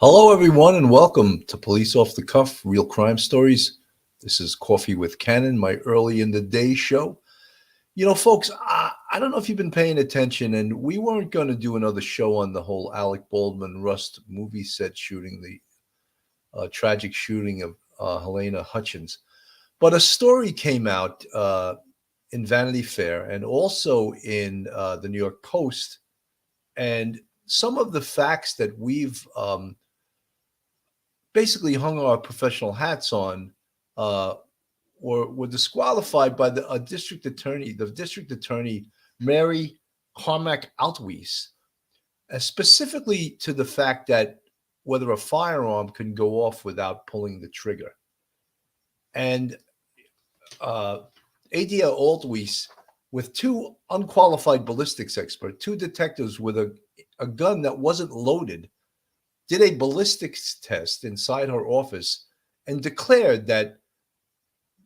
Hello, everyone, and welcome to Police Off the Cuff Real Crime Stories. This is Coffee with Cannon, my early in the day show. You know, folks, I don't know if you've been paying attention, and we weren't going to do another show on the whole Alec Baldwin Rust movie set shooting, the tragic shooting of Helena Hutchins. But a story came out in Vanity Fair and also in the New York Post, and some of the facts that we've basically hung our professional hats on uh, were disqualified by the district attorney Mary Carmack Altwies, specifically to the fact that whether a firearm can go off without pulling the trigger. And Adia Altwies, with two unqualified ballistics experts, two detectives with a gun that wasn't loaded, did a ballistics test inside her office and declared that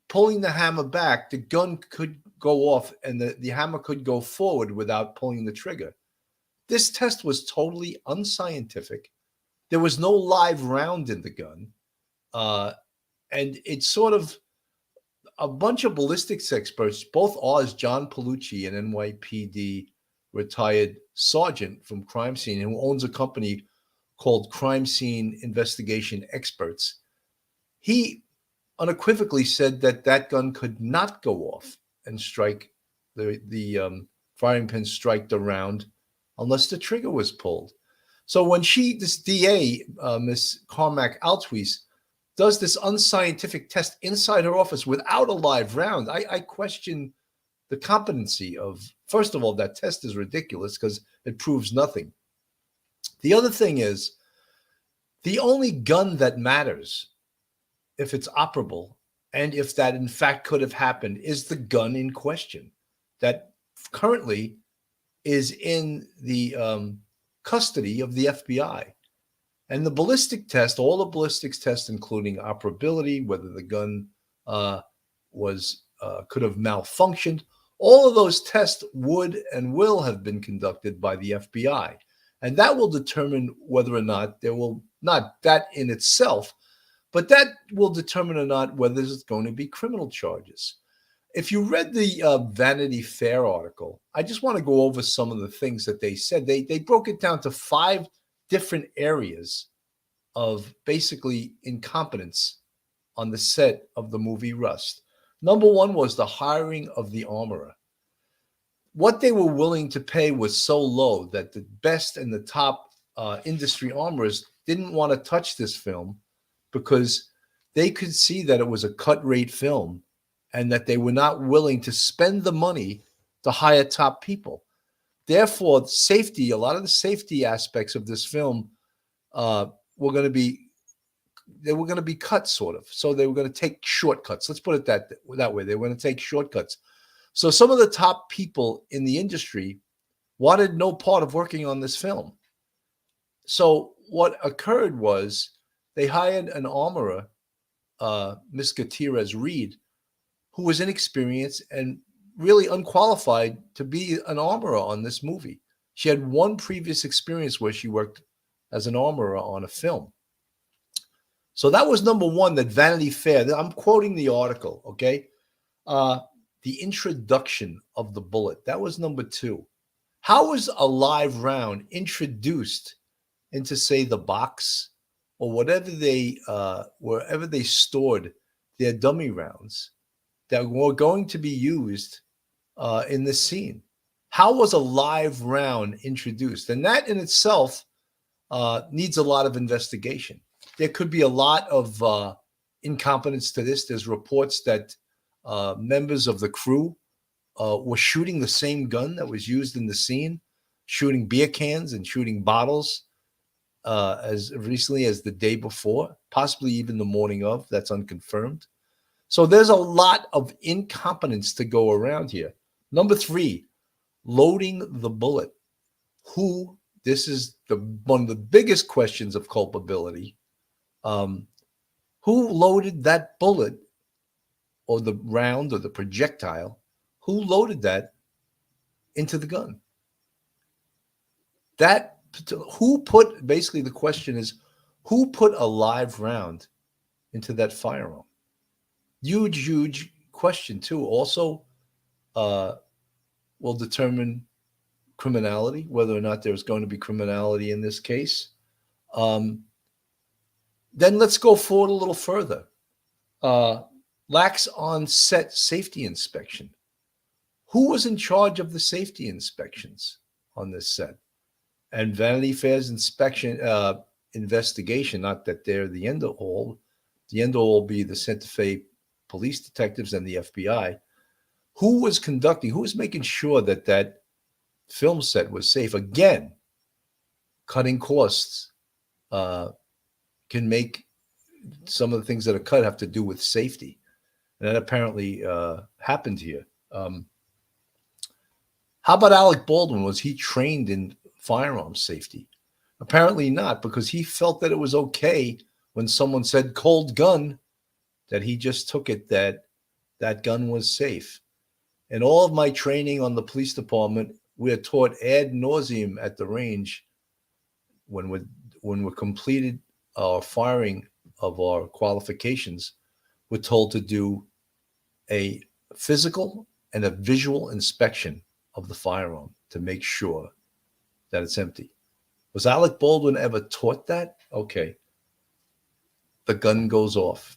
pulling the hammer back, the gun could go off and the hammer could go forward without pulling the trigger. This test was totally unscientific. There was no live round in the gun. And it's sort of a bunch of ballistics experts, both ours, John Palucci, an NYPD retired sergeant from crime scene who owns a company called Crime Scene Investigation Experts. He unequivocally said that that gun could not go off and strike the firing pin, strike the round, unless the trigger was pulled. So when this DA, Miss Carmack Altwies, does this unscientific test inside her office without a live round, I question the competency of, first of all, that test is ridiculous because it proves nothing. The other thing is, the only gun that matters, if it's operable, and if that in fact could have happened, is the gun in question that currently is in the custody of the FBI. And the ballistic test, all the ballistics tests, including operability, whether the gun could have malfunctioned, all of those tests would and will have been conducted by the FBI. And that will determine whether or not there will, not that in itself, but that will determine or not whether there's going to be criminal charges. If you read the Vanity Fair article, I just want to go over some of the things that they said. They broke it down to 5 different areas of basically incompetence on the set of the movie Rust. Number 1 was the hiring of the armorer. What they were willing to pay was so low that the best and the top industry armorers didn't want to touch this film because they could see that it was a cut rate film and that they were not willing to spend the money to hire top people. Therefore, safety, a lot of the safety aspects of this film were going to be cut, sort of. So they were going to take shortcuts. Let's put it that way. They were going to take shortcuts. So some of the top people in the industry wanted no part of working on this film. So what occurred was they hired an armorer, Miss Gutierrez Reed, who was inexperienced and really unqualified to be an armorer on this movie. She had one previous experience where she worked as an armorer on a film. So that was number 1, that Vanity Fair. I'm quoting the article, okay? The introduction of the bullet. That was number 2. How was a live round introduced into, say, the box or whatever wherever they stored their dummy rounds that were going to be used in this scene? How was a live round introduced? And that in itself needs a lot of investigation. There could be a lot of incompetence to this. There's reports that members of the crew were shooting the same gun that was used in the scene, shooting beer cans and shooting bottles as recently as the day before, possibly even the morning of. That's unconfirmed. So there's a lot of incompetence to go around here. Number 3, loading the bullet. This is one of the biggest questions of culpability. Who loaded that bullet or the round or the projectile? Who loaded that into the gun? Who put, basically the question is, Who put a live round into that firearm? Huge, huge question too. Also, uh, will determine criminality, whether or not there's going to be criminality in this case. Um, then let's go forward a little further. Uh, Lacks on set safety inspection. Who was in charge of the safety inspections on this set? And Vanity Fair's inspection investigation, not that they're the end of all, the end of all will be the Santa Fe police detectives and the FBI. Who was conducting, who was making sure that that film set was safe? Again, cutting costs can make some of the things that are cut have to do with safety. And that apparently happened here. How about Alec Baldwin? Was he trained in firearm safety? Apparently not, because he felt that it was okay when someone said cold gun, that he just took it that that gun was safe. In all of my training on the police department, we are taught ad nauseum at the range when we're completed our firing of our qualifications, we're told to do a physical and a visual inspection of the firearm to make sure that it's empty. Was Alec Baldwin ever taught that? Okay. The gun goes off.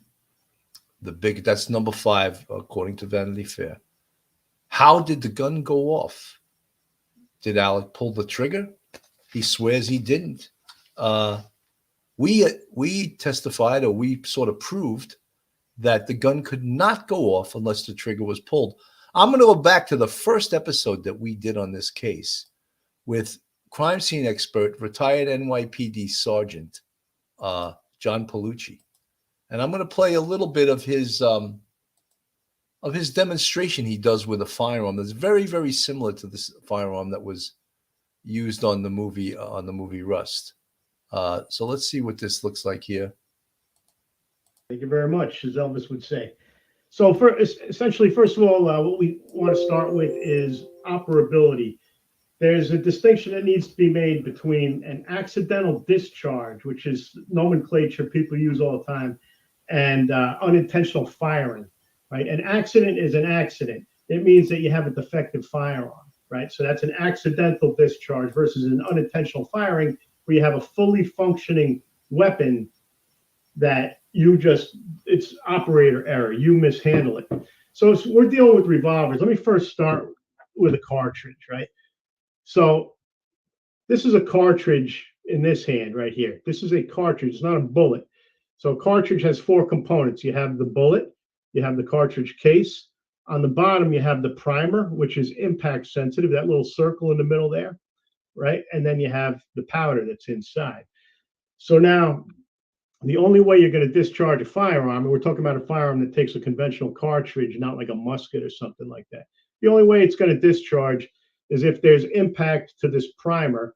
That's number 5, according to Vanity Fair. How did the gun go off? Did Alec pull the trigger? He swears he didn't. We testified, or we sort of proved, that the gun could not go off unless the trigger was pulled. I'm going to go back to the first episode that we did on this case with crime scene expert, retired NYPD Sergeant John Palucci, and I'm going to play a little bit of his demonstration he does with a firearm that's very, very similar to this firearm that was used on the movie Rust. So let's see what this looks like here. Thank you very much, as Elvis would say. So essentially, first of all, what we want to start with is operability. There's a distinction that needs to be made between an accidental discharge, which is nomenclature people use all the time, and unintentional firing, right? An accident is an accident. It means that you have a defective firearm, right? So that's an accidental discharge versus an unintentional firing where you have a fully functioning weapon that it's operator error. You mishandle it. So we're dealing with revolvers. Let me first start with a cartridge, right? So this is a cartridge in this hand right here. This is a cartridge. It's not a bullet. So a cartridge has 4 components. You have the bullet. You have the cartridge case. On the bottom, you have the primer, which is impact sensitive, that little circle in the middle there, right? And then you have the powder that's inside. So now, the only way you're going to discharge a firearm, and we're talking about a firearm that takes a conventional cartridge, not like a musket or something like that. The only way it's going to discharge is if there's impact to this primer,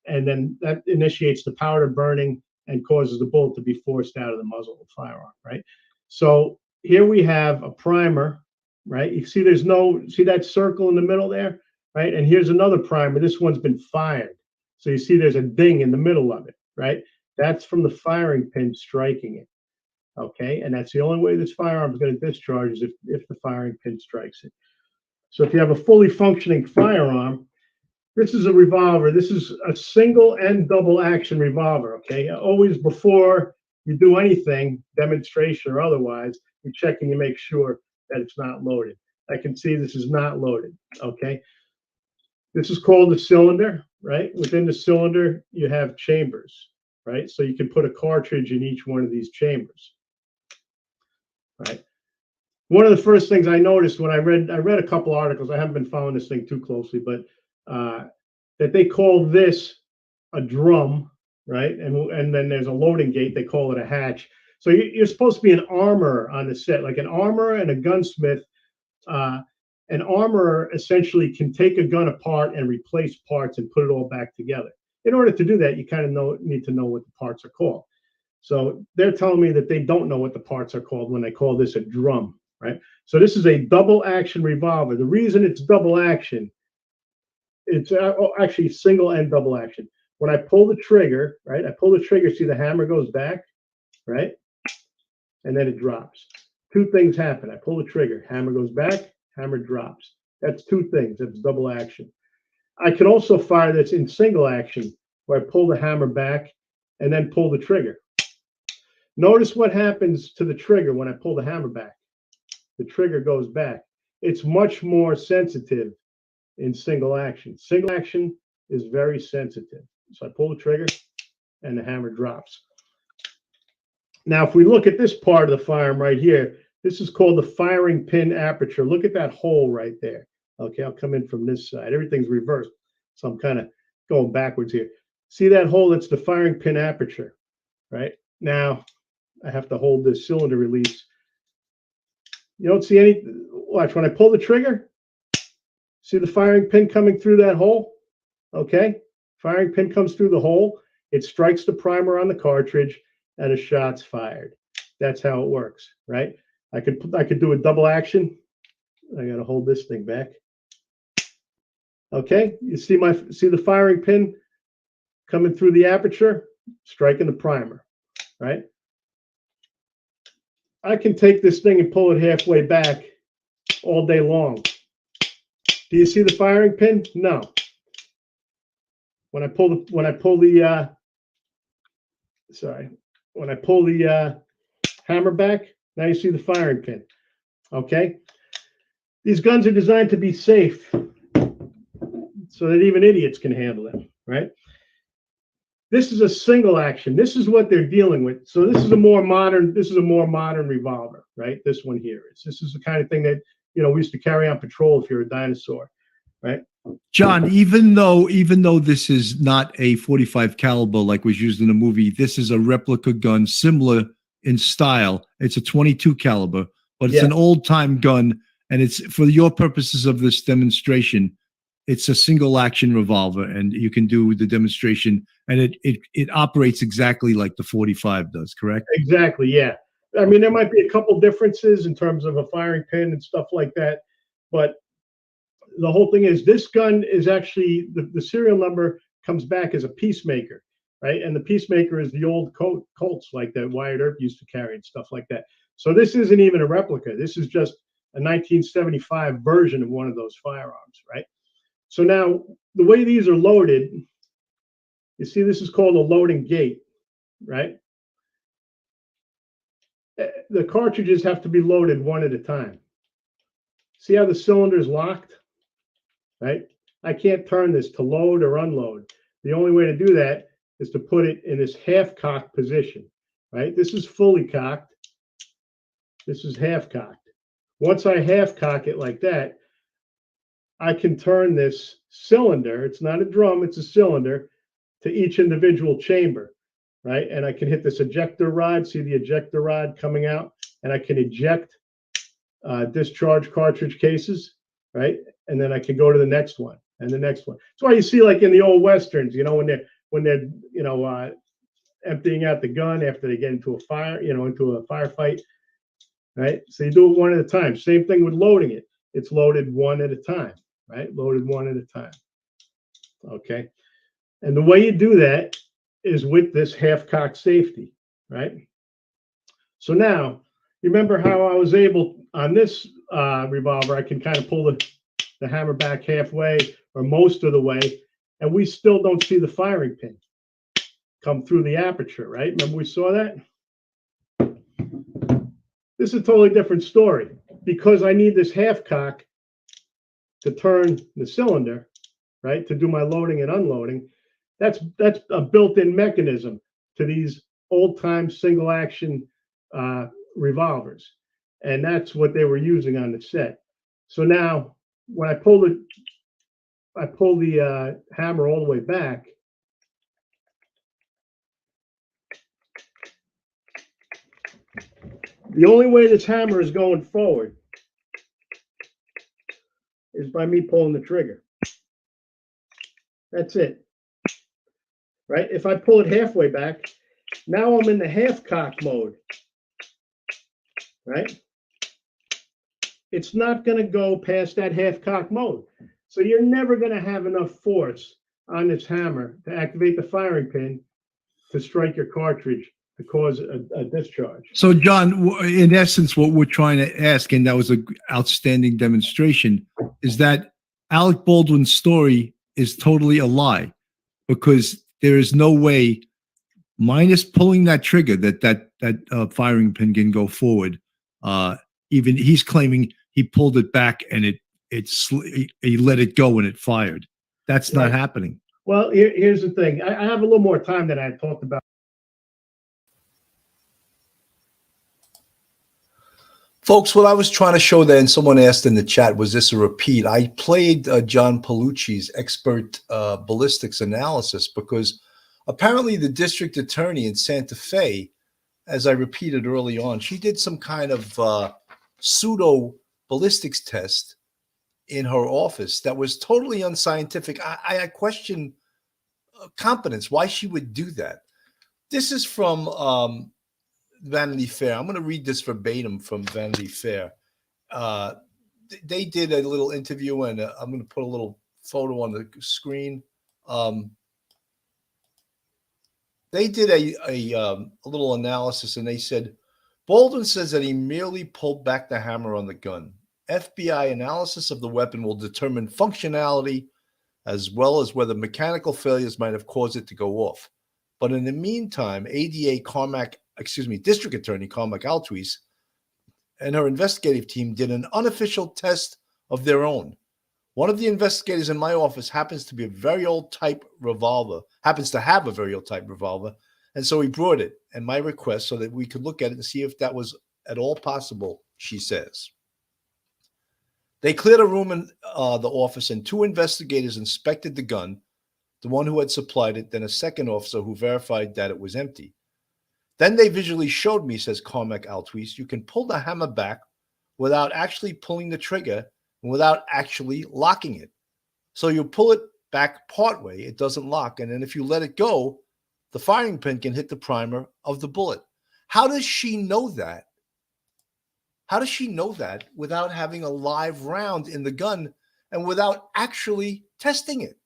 and then that initiates the powder burning and causes the bullet to be forced out of the muzzle of the firearm, right? So here we have a primer, right? You see see that circle in the middle there, right? And here's another primer. This one's been fired. So you see there's a ding in the middle of it, right? That's from the firing pin striking it, okay? And that's the only way this firearm is going to discharge is if the firing pin strikes it. So if you have a fully functioning firearm, this is a revolver. This is a single and double action revolver, okay? Always before you do anything, demonstration or otherwise, you check and you make sure that it's not loaded. I can see this is not loaded, okay? This is called a cylinder, right? Within the cylinder, you have chambers, right? So you can put a cartridge in each one of these chambers, right? One of the first things I noticed when I read a couple articles, I haven't been following this thing too closely, but that they call this a drum, right? And then there's a loading gate, they call it a hatch. So you're supposed to be an armorer on the set, like an armorer and a gunsmith. An armorer essentially can take a gun apart and replace parts and put it all back together. In order to do that, you kind of need to know what the parts are called. So they're telling me that they don't know what the parts are called when they call this a drum, right? So this is a double action revolver. The reason it's double action, it's actually single and double action. when I pull the trigger, right? I pull the trigger, see the hammer goes back, right? And then it drops. Two things happen. I pull the trigger, hammer goes back, hammer drops. That's two things. That's double action. I can also fire this in single action, where I pull the hammer back and then pull the trigger. Notice what happens to the trigger when I pull the hammer back. The trigger goes back. It's much more sensitive in single action. Single action is very sensitive. So I pull the trigger and the hammer drops. Now, if we look at this part of the firearm right here, this is called the firing pin aperture. Look at that hole right there. Okay, I'll come in from this side. Everything's reversed, so I'm kind of going backwards here. See that hole? That's the firing pin aperture, right? Now, I have to hold this cylinder release. You don't see any, watch, when I pull the trigger, see the firing pin coming through that hole? Okay, firing pin comes through the hole, it strikes the primer on the cartridge, and a shot's fired. That's how it works, right? I could do a double action. I gotta hold this thing back. Okay, you see the firing pin coming through the aperture, striking the primer, right? I can take this thing and pull it halfway back all day long. Do you see the firing pin? No. When I pull the hammer back, now you see the firing pin. Okay? These guns are designed to be safe so that even idiots can handle them, right? This is a single action. This is what they're dealing with. So this is a more modern revolver, right? This one here is. This is the kind of thing that, we used to carry on patrol if you're a dinosaur, right? John, even though this is not a 45 caliber like was used in the movie, this is a replica gun similar in style. It's a 22 caliber, but it's an old-time gun, and it's for your purposes of this demonstration. It's a single action revolver, and you can do the demonstration, and it operates exactly like the 45 does, correct? Exactly, yeah. I mean, there might be a couple differences in terms of a firing pin and stuff like that, but the whole thing is this gun is actually, the serial number comes back as a Peacemaker, right? And the Peacemaker is the old Colts like that Wyatt Earp used to carry and stuff like that. So this isn't even a replica. This is just a 1975 version of one of those firearms, right? So now the way these are loaded, you see this is called a loading gate, right? The cartridges have to be loaded one at a time. See how the cylinder is locked, right? I can't turn this to load or unload. The only way to do that is to put it in this half-cocked position, right? This is fully cocked. This is half-cocked. Once I half-cock it like that, I can turn this cylinder, it's not a drum, it's a cylinder, to each individual chamber, right? And I can hit this ejector rod, see the ejector rod coming out, and I can eject discharge cartridge cases, right? And then I can go to the next one and the next one. That's why you see, like in the old westerns, when they're emptying out the gun after they get into a fire, into a firefight, right? So you do it one at a time. Same thing with loading it. It's loaded one at a time, right? Loaded one at a time. Okay. And the way you do that is with this half-cock safety, right? So now, you remember how I was able, on this revolver, I can kind of pull the hammer back halfway or most of the way, and we still don't see the firing pin come through the aperture, right? Remember we saw that? This is a totally different story because I need this half-cock to turn the cylinder, right, to do my loading and unloading. That's a built-in mechanism to these old-time single-action revolvers, and that's what they were using on the set. So now, when I pull the hammer all the way back, the only way this hammer is going forward is by me pulling the trigger. That's it. Right? If I pull it halfway back, now I'm in the half-cock mode. Right? It's not going to go past that half-cock mode. So you're never going to have enough force on its hammer to activate the firing pin to strike your cartridge to cause a discharge. So, John, in essence, what we're trying to ask, and that was an outstanding demonstration, is that Alec Baldwin's story is totally a lie, because there is no way, minus pulling that trigger, that firing pin can go forward. Even he's claiming he pulled it back and he let it go and it fired. That's not happening. Well, here's the thing. I have a little more time than I talked about. Folks, what I was trying to show there, and someone asked in the chat, was this a repeat? I played John Palucci's expert ballistics analysis because apparently the district attorney in Santa Fe, as I repeated early on, she did some kind of pseudo ballistics test in her office that was totally unscientific. I question competence, why she would do that. This is from Vanity Fair. I'm going to read this verbatim from Vanity Fair. They did a little interview, and I'm going to put a little photo on the screen. They did a little analysis, and they said, Baldwin says that he merely pulled back the hammer on the gun. FBI analysis of the weapon will determine functionality as well as whether mechanical failures might have caused it to go off. But in the meantime, District Attorney Carmack Altwies and her investigative team did an unofficial test of their own. One of the investigators in my office happens to have a very old type revolver, and so he brought it at my request so that we could look at it and see if that was at all possible, she says. They cleared a room in the office, and 2 investigators inspected the gun, the one who had supplied it, then a second officer who verified that it was empty. Then they visually showed me, says Carmack Altwies, you can pull the hammer back without actually pulling the trigger and without actually locking it. So you pull it back partway, it doesn't lock, and then if you let it go, the firing pin can hit the primer of the bullet. How does she know that? How does she know that without having a live round in the gun and without actually testing it?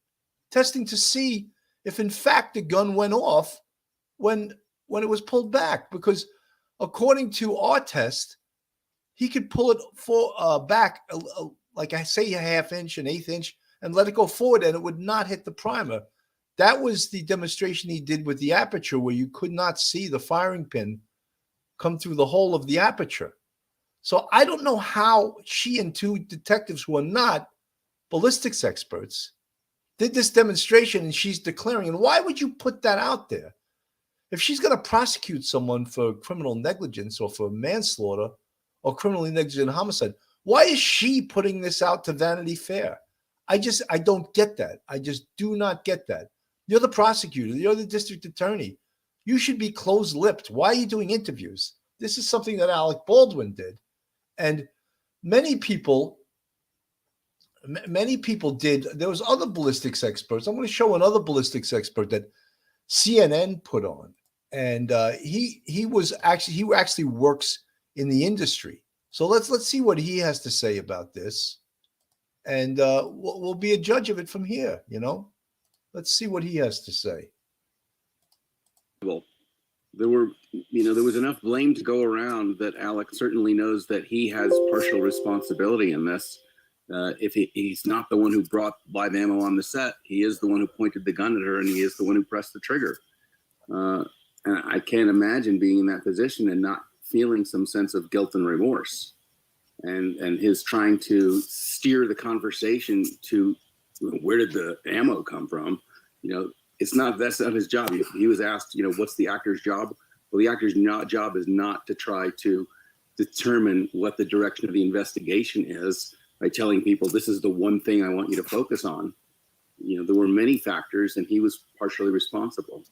Testing to see if, in fact, the gun went off when it was pulled back. Because according to our test, he could pull it back, like I say, a half inch, an eighth inch, and let it go forward, and it would not hit the primer. That was the demonstration he did with the aperture, where you could not see the firing pin come through the hole of the aperture. So I don't know how she and 2 detectives who are not ballistics experts did this demonstration, and she's declaring. And why would you put that out there? If she's going to prosecute someone for criminal negligence or for manslaughter or criminally negligent homicide, why is she putting this out to Vanity Fair? I don't get that. I just do not get that. You're the prosecutor. You're the district attorney. You should be closed-lipped. Why are you doing interviews? This is something that Alec Baldwin did. And many people did. There was other ballistics experts. I'm going to show another ballistics expert that CNN put on. And he actually works in the industry. So let's see what he has to say about this. And we'll be a judge of it from here, Let's see what he has to say. Well, there was enough blame to go around that Alec certainly knows that he has partial responsibility in this. If he's not the one who brought live ammo on the set, he is the one who pointed the gun at her, and he is the one who pressed the trigger. And I can't imagine being in that position and not feeling some sense of guilt and remorse. And his trying to steer the conversation to where did the ammo come from? That's not his job. He was asked, what's the actor's job? Well, the actor's job is not to try to determine what the direction of the investigation is by telling people this is the one thing I want you to focus on. There were many factors, and he was partially responsible.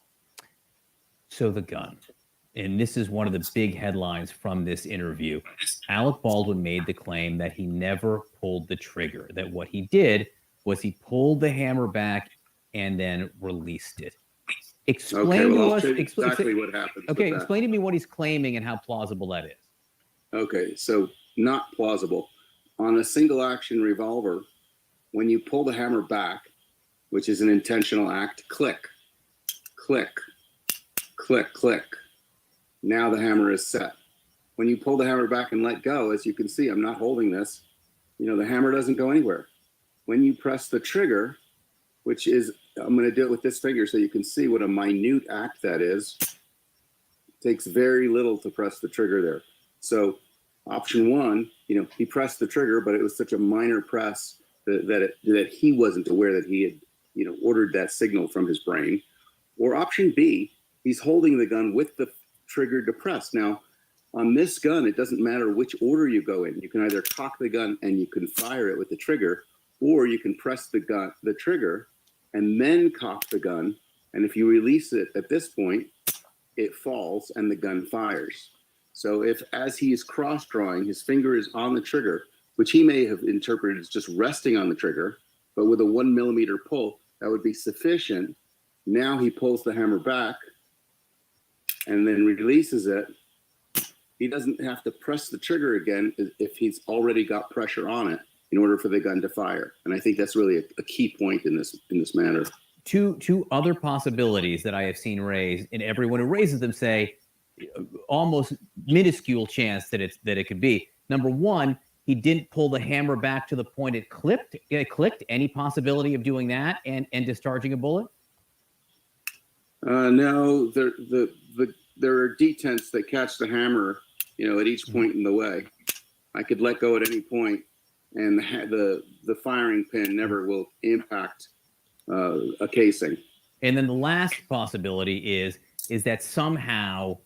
So the gun. And this is one of the big headlines from this interview. Alec Baldwin made the claim that he never pulled the trigger, that what he did was he pulled the hammer back and then released it. Explain to us exactly what happened. Okay, explain to me what he's claiming and how plausible that is. Okay, so not plausible. On a single action revolver, when you pull the hammer back, which is an intentional act, click, click, click, click. Now the hammer is set. When you pull the hammer back and let go, as you can see, I'm not holding this, the hammer doesn't go anywhere. When you press the trigger, which is, I'm going to do it with this finger so you can see what a minute act that is. It takes very little to press the trigger there. So option one, he pressed the trigger, but it was such a minor press that he wasn't aware that he had, ordered that signal from his brain. Or option B, he's holding the gun with the trigger depressed. Now, on this gun, it doesn't matter which order you go in. You can either cock the gun and you can fire it with the trigger, or you can press the trigger and then cock the gun. And if you release it at this point, it falls and the gun fires. So if, as he is cross-drawing, his finger is on the trigger, which he may have interpreted as just resting on the trigger, but with a 1 millimeter pull, that would be sufficient. Now he pulls the hammer back and then releases it. He doesn't have to press the trigger again if he's already got pressure on it in order for the gun to fire. And I think that's really a key point in this matter. Two other possibilities that I have seen raised, and everyone who raises them say almost minuscule chance that it could be. Number one, he didn't pull the hammer back to the point it clicked. Any possibility of doing that and discharging a bullet? No, there are detents that catch the hammer, at each point in the way. I could let go at any point, and the firing pin never will impact a casing. And then the last possibility is that somehow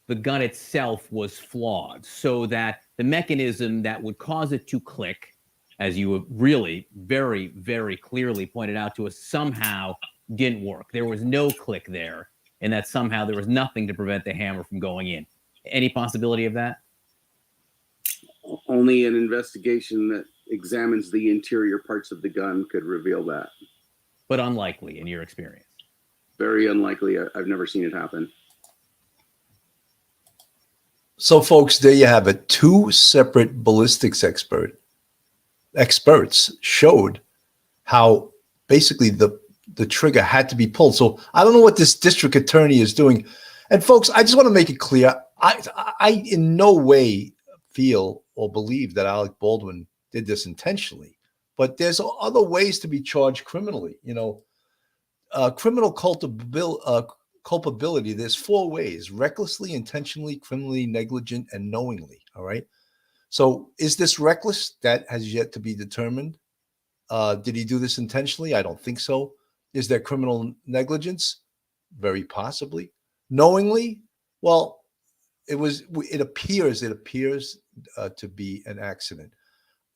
the gun itself was flawed, so that the mechanism that would cause it to click, as you really very, very clearly pointed out to us, somehow didn't work. There was no click there, and that somehow there was nothing to prevent the hammer from going in. Any possibility of that? Only an investigation that examines the interior parts of the gun could reveal that. But unlikely in your experience. Very unlikely. I've never seen it happen. So, folks, there you have it. Two separate ballistics experts showed how basically the trigger had to be pulled. So I don't know what this district attorney is doing. And folks, I just want to make it clear. I in no way feel or believe that Alec Baldwin did this intentionally, but there's other ways to be charged criminally. Criminal culpability, there's four ways: recklessly, intentionally, criminally, negligent, and knowingly. All right. So is this reckless? That has yet to be determined. Did he do this intentionally? I don't think so. Is there criminal negligence? Very possibly. Knowingly? Well, it appears to be an accident.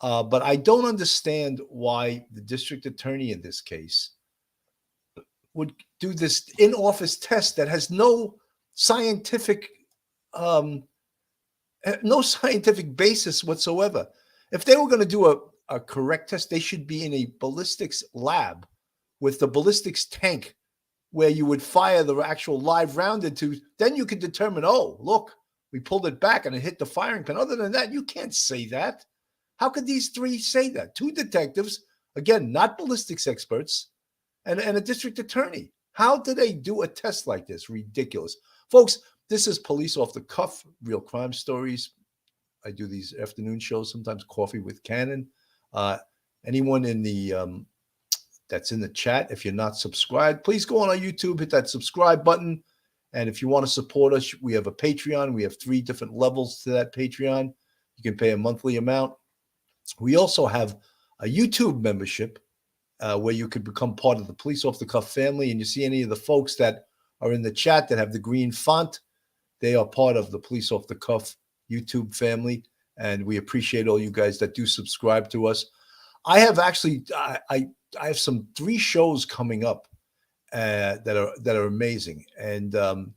But I don't understand why the district attorney in this case would do this in-office test that has no scientific basis whatsoever. If they were going to do a correct test, they should be in a ballistics lab with the ballistics tank where you would fire the actual live round into. Then you could determine, oh, look, we pulled it back and it hit the firing pin. Other than that, you can't say that. How could these three say that? Two detectives, again, not ballistics experts, and a district attorney. How do they do a test like this? Ridiculous. Folks, this is Police Off the Cuff, Real Crime Stories. I do these afternoon shows, sometimes Coffee with Cannon. Anyone in the that's in the chat, if you're not subscribed, please go on our YouTube, hit that subscribe button. And if you want to support us, we have a Patreon. We have 3 different levels to that Patreon. You can pay a monthly amount. We also have a YouTube membership where you could become part of the Police Off the Cuff family. And you see any of the folks that are in the chat that have the green font, they are part of the Police Off the Cuff YouTube family. And we appreciate all you guys that do subscribe to us. I have actually, I have some 3 shows coming up that are amazing. And I'm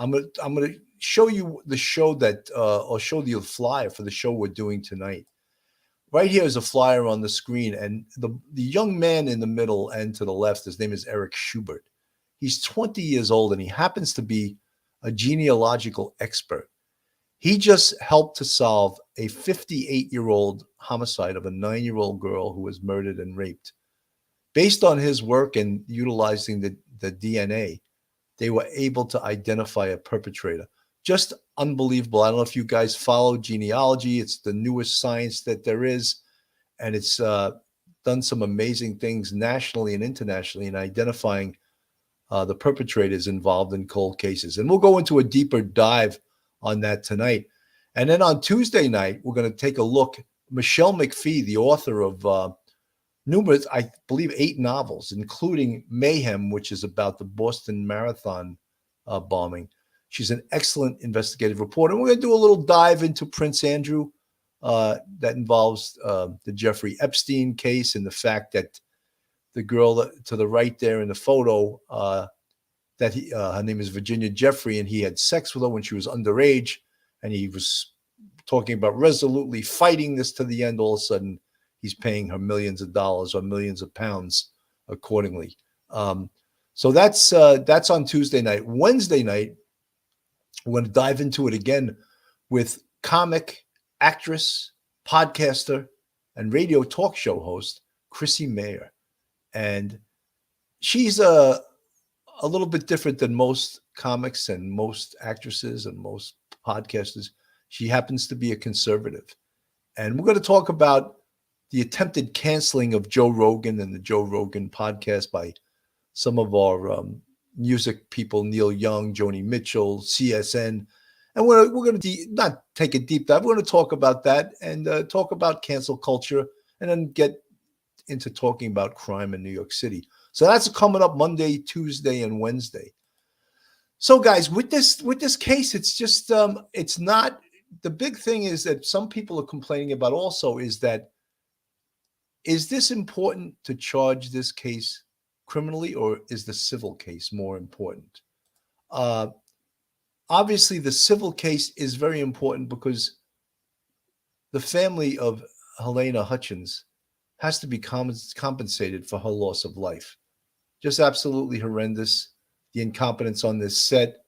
gonna show you the show that, or show you the flyer for the show we're doing tonight. Right here is a flyer on the screen, and the young man in the middle and to the left, his name is Eric Schubert. He's 20 years old, and he happens to be a genealogical expert. He just helped to solve a 58-year-old homicide of a 9-year-old girl who was murdered and raped. Based on his work and utilizing the DNA, they were able to identify a perpetrator. Just unbelievable. I don't know if you guys follow genealogy. It's the newest science that there is, and it's done some amazing things nationally and internationally in identifying the perpetrators involved in cold cases. And we'll go into a deeper dive on that tonight. And then on Tuesday night, we're going to take a look. Michelle McPhee, the author of numerous, I believe, 8 novels, including Mayhem, which is about the Boston Marathon bombing. She's an excellent investigative reporter. And we're going to do a little dive into Prince Andrew that involves the Jeffrey Epstein case and the fact that the girl to the right there in the photo, that her name is Virginia Jeffrey, and he had sex with her when she was underage, and he was talking about resolutely fighting this to the end. All of a sudden, he's paying her millions of dollars or millions of pounds accordingly. So that's on Tuesday night. Wednesday night, we're going to dive into it again with comic, actress, podcaster, and radio talk show host Chrissy Mayer. And she's a little bit different than most comics and most actresses and most podcasters. She happens to be a conservative. And we're going to talk about the attempted canceling of Joe Rogan and the Joe Rogan podcast by some of our music people, Neil Young, Joni Mitchell, CSN. And we're going to not take a deep dive. We're going to talk about that and talk about cancel culture, and then get into talking about crime in New York City. So that's coming up Monday, Tuesday, and Wednesday. So guys, with this case, it's just it's not, the big thing is that some people are complaining about also is that, is this important to charge this case criminally, or is the civil case more important? Obviously, the civil case is very important because the family of Helena Hutchins has to be compensated for her loss of life. Just absolutely horrendous, the incompetence on this set.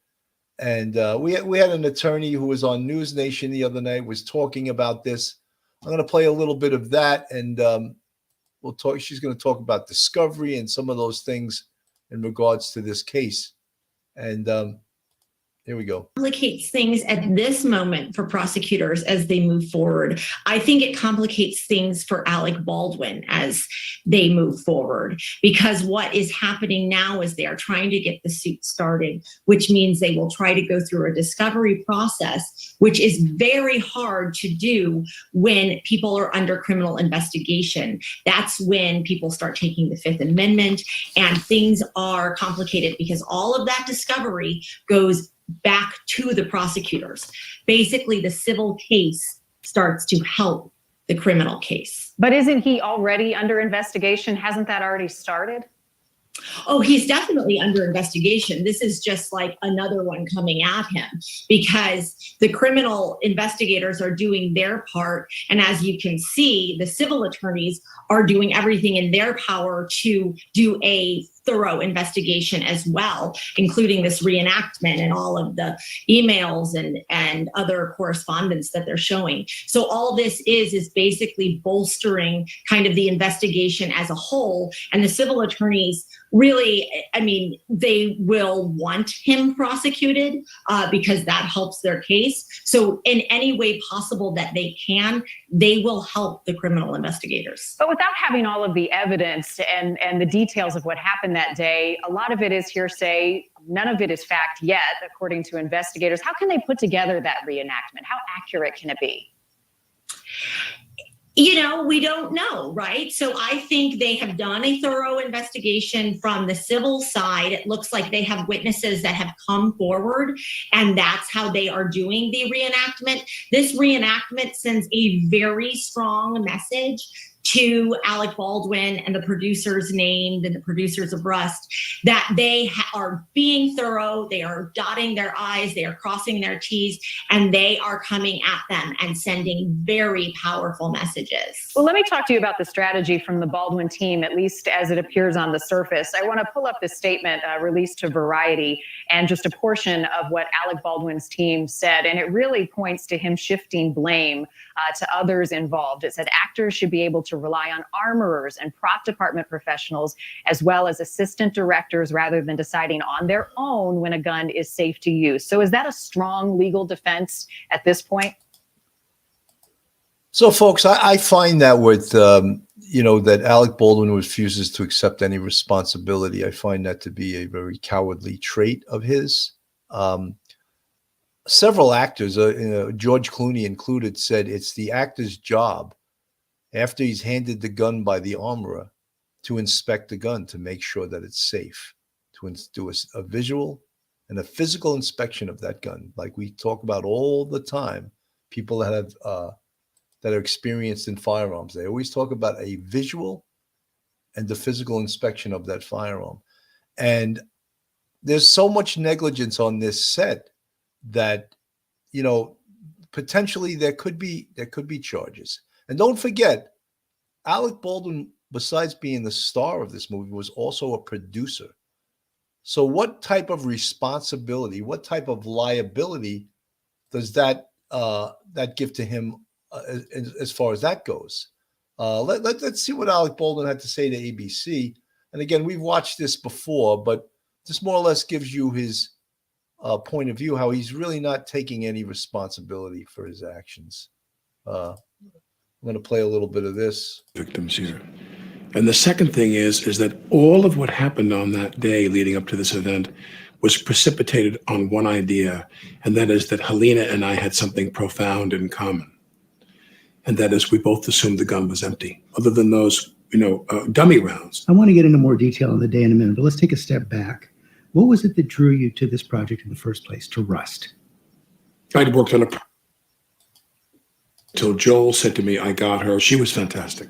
And we had an attorney who was on News Nation the other night, was talking about this. I'm going to play a little bit of that, and we'll talk. She's going to talk about discovery and some of those things in regards to this case. And here we go. Complicates things at this moment for prosecutors as they move forward. I think it complicates things for Alec Baldwin as they move forward, because what is happening now is they are trying to get the suit started, which means they will try to go through a discovery process, which is very hard to do when people are under criminal investigation. That's when people start taking the Fifth Amendment, and things are complicated because all of that discovery goes back to the prosecutors. Basically, the civil case starts to help the criminal case. But isn't he already under investigation? Hasn't that already started? Oh, he's definitely under investigation. This is just like another one coming at him, because the criminal investigators are doing their part. And as you can see, the civil attorneys are doing everything in their power to do a thorough investigation as well, including this reenactment and all of the emails and other correspondence that they're showing. So all this is basically bolstering kind of the investigation as a whole. And the civil attorneys really, I mean, they will want him prosecuted because that helps their case. So in any way possible that they can, they will help the criminal investigators. But without having all of the evidence and the details of what happened that day, a lot of it is hearsay. None of it is fact yet, according to investigators. How can they put together that reenactment? How accurate can it be? You know, we don't know, right? So I think they have done a thorough investigation from the civil side. It looks like they have witnesses that have come forward, and that's how they are doing the reenactment. This reenactment sends a very strong message to Alec Baldwin and the producers named and the producers of Rust, that they are being thorough, they are dotting their I's, they are crossing their T's, and they are coming at them and sending very powerful messages. Well, let me talk to you about the strategy from the Baldwin team, at least as it appears on the surface. I want to pull up this statement released to Variety and just a portion of what Alec Baldwin's team said, and it really points to him shifting blame to others involved. It said actors should be able to to rely on armorers and prop department professionals, as well as assistant directors, rather than deciding on their own when a gun is safe to use. So is that a strong legal defense at this point? So, folks, I find that with, that Alec Baldwin refuses to accept any responsibility, I find that to be a very cowardly trait of his. Several actors, George Clooney included, said it's the actor's job, after he's handed the gun by the armorer, to inspect the gun to make sure that it's safe, to do a visual and a physical inspection of that gun. Like we talk about all the time, people that have that are experienced in firearms, they always talk about a visual and the physical inspection of that firearm. And there's so much negligence on this set that, potentially there could be charges. And don't forget, Alec Baldwin, besides being the star of this movie, was also a producer. So what type of responsibility, what type of liability does that give to him as far as that goes? Let's see what Alec Baldwin had to say to ABC. And again, we've watched this before, but this more or less gives you his point of view, how he's really not taking any responsibility for his actions. I'm going to play a little bit of this. Victims here. And the second thing is that all of what happened on that day leading up to this event was precipitated on one idea, and that is that Helena and I had something profound in common. And that is we both assumed the gun was empty, other than those, dummy rounds. I want to get into more detail on the day in a minute, but let's take a step back. What was it that drew you to this project in the first place, to Rust? I'd worked on until Joel said to me, I got her. She was fantastic.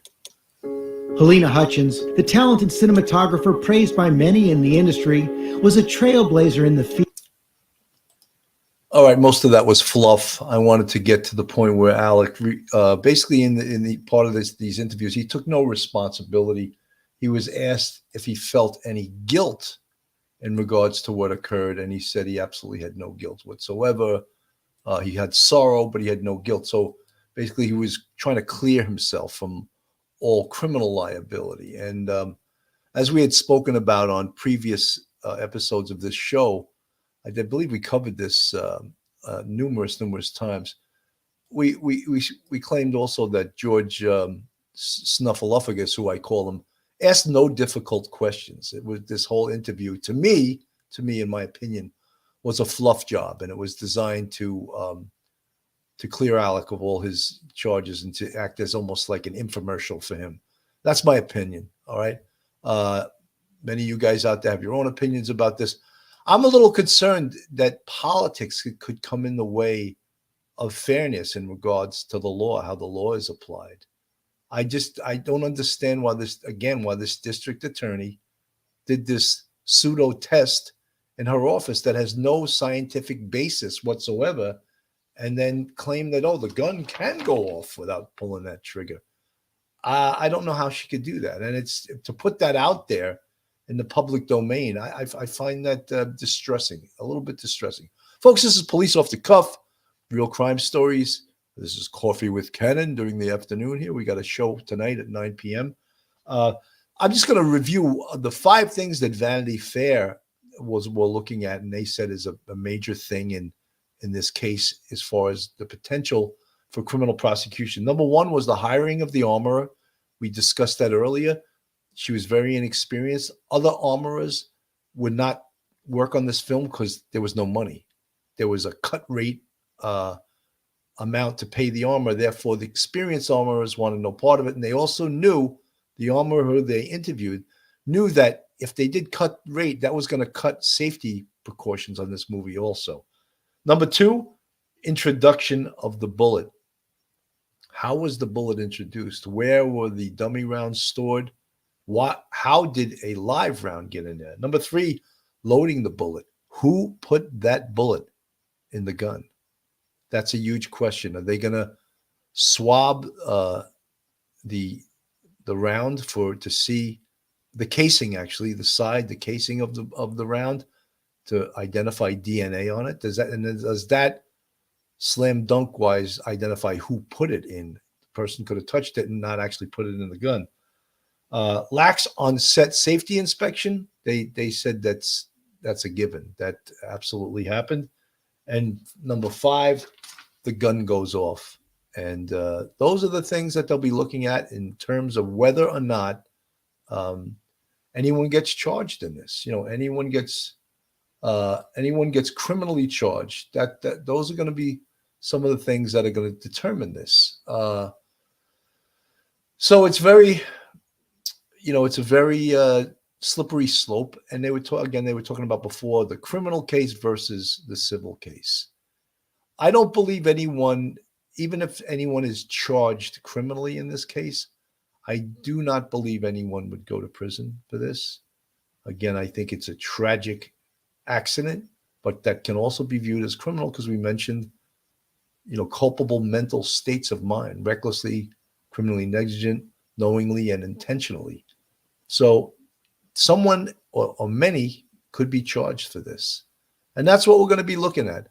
Helena Hutchins, the talented cinematographer praised by many in the industry, was a trailblazer in the field. All right, most of that was fluff. I wanted to get to the point where Alec, basically in the part of these interviews, he took no responsibility. He was asked if he felt any guilt in regards to what occurred, and he said he absolutely had no guilt whatsoever. He had sorrow, but he had no guilt. So basically, he was trying to clear himself from all criminal liability. And as we had spoken about on previous episodes of this show, I believe we covered this numerous times. We claimed also that George Snuffleupagus, who I call him, asked no difficult questions. It was this whole interview, to me, in my opinion, was a fluff job, and it was designed to clear Alec of all his charges and to act as almost like an infomercial for him. That's my opinion. All right. Many of you guys out there have your own opinions about this. I'm a little concerned that politics could come in the way of fairness in regards to the law, how the law is applied. I don't understand why this district attorney did this pseudo test in her office that has no scientific basis whatsoever, and then claim that, the gun can go off without pulling that trigger. I don't know how she could do that. And it's to put that out there in the public domain, I find that distressing, a little bit distressing. Folks, this is Police Off the Cuff, real crime stories. This is Coffee with Cannon during the afternoon here. We got a show tonight at 9 p.m. I'm just going to review the 5 things that Vanity Fair were looking at, and they said is a major thing in this case as far as the potential for criminal prosecution. Number 1 was the hiring of the armorer. We discussed that earlier. She was very inexperienced. Other armorers would not work on this film because there was no money. There was a cut rate amount to pay the armorer. Therefore, the experienced armorers wanted no part of it. And they also knew, the armorer who they interviewed knew that if they did cut rate, that was going to cut safety precautions on this movie also. Number 2, introduction of the bullet. How was the bullet introduced? Where were the dummy rounds stored? How did a live round get in there? Number 3, loading the bullet. Who put that bullet in the gun? That's a huge question. Are they going to swab the round to see the casing, actually, the casing of the round, to identify DNA on it? Does that slam dunk wise identify who put it in, person could have touched it and not actually put it in the gun. Lax on-set safety inspection. They said that's a given. That absolutely happened. And number 5, the gun goes off. And those are the things that they'll be looking at in terms of whether or not anyone gets charged in this. Anyone gets criminally charged. That those are going to be some of the things that are going to determine this. So it's very, it's a very slippery slope. And they were talking about before the criminal case versus the civil case. I don't believe anyone, even if anyone is charged criminally in this case, I do not believe anyone would go to prison for this. Again, I think it's a tragic accident, but that can also be viewed as criminal because we mentioned, culpable mental states of mind, recklessly, criminally negligent, knowingly, and intentionally. So someone or many could be charged for this. And that's what we're going to be looking at.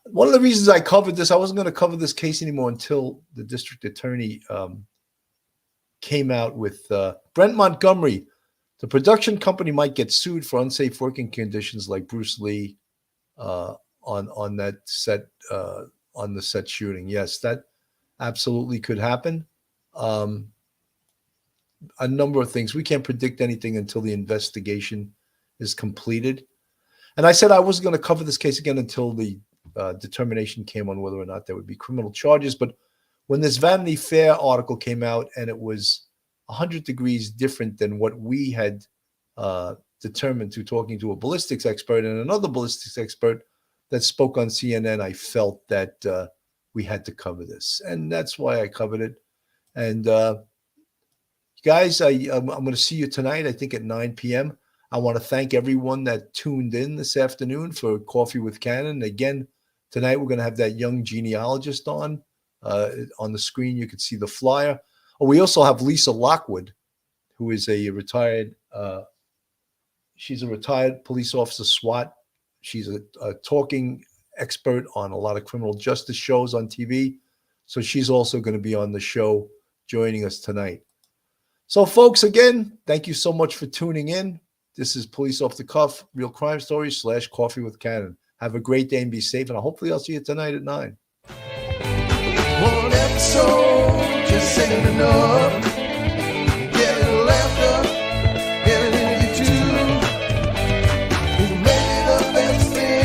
One of the reasons I covered this, I wasn't going to cover this case anymore until the district attorney came out with Brent Montgomery. The production company might get sued for unsafe working conditions like Bruce Lee on that set, on the set shooting. Yes, that absolutely could happen. A number of things. We can't predict anything until the investigation is completed. And I said I wasn't going to cover this case again until the determination came on whether or not there would be criminal charges. But when this Vanity Fair article came out and it was 100 degrees different than what we had determined through talking to a ballistics expert and another ballistics expert that spoke on CNN, I felt that we had to cover this. And that's why I covered it. And guys, I'm going to see you tonight, I think at 9 p.m. I want to thank everyone that tuned in this afternoon for Coffee with Cannon. Again, tonight we're going to have that young genealogist on. On the screen, you can see the flyer. Oh, we also have Lisa Lockwood, who is a retired, she's a retired police officer, SWAT. She's a talking expert on a lot of criminal justice shows on TV. So she's also going to be on the show joining us tonight. So folks, again, thank you so much for tuning in. This is Police Off the Cuff, Real Crime Stories / Coffee with Cannon. Have a great day and be safe. And hopefully I'll see you tonight at 9. One episode just ain't enough.